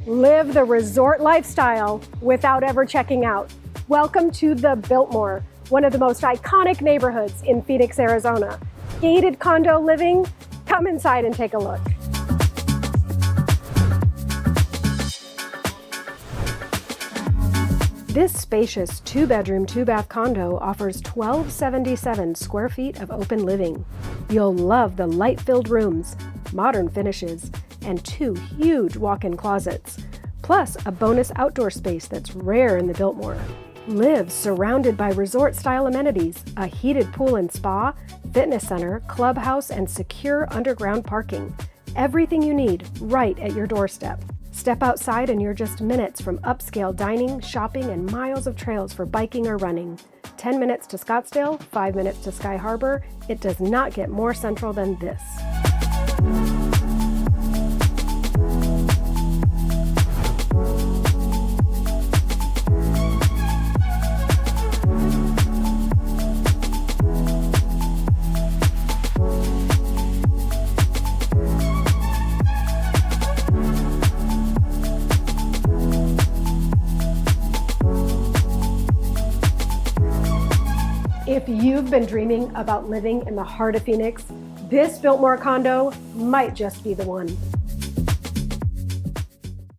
Live the resort lifestyle without ever checking out. Welcome to the Biltmore, one of the most iconic neighborhoods in Phoenix, Arizona. Gated condo living? Come inside and take a look. This spacious 2-bedroom, 2-bath condo offers 1,277 square feet of open living. You'll love the light-filled rooms, modern finishes, and 2 huge walk-in closets, plus a bonus outdoor space that's rare in the Biltmore. Live surrounded by resort-style amenities, a heated pool and spa, fitness center, clubhouse, and secure underground parking. Everything you need right at your doorstep. Step outside and you're just minutes from upscale dining, shopping, and miles of trails for biking or running. 10 minutes to Scottsdale, 5 minutes to Sky Harbor. It does not get more central than this. If you've been dreaming about living in the heart of Phoenix, this Biltmore condo might just be the one.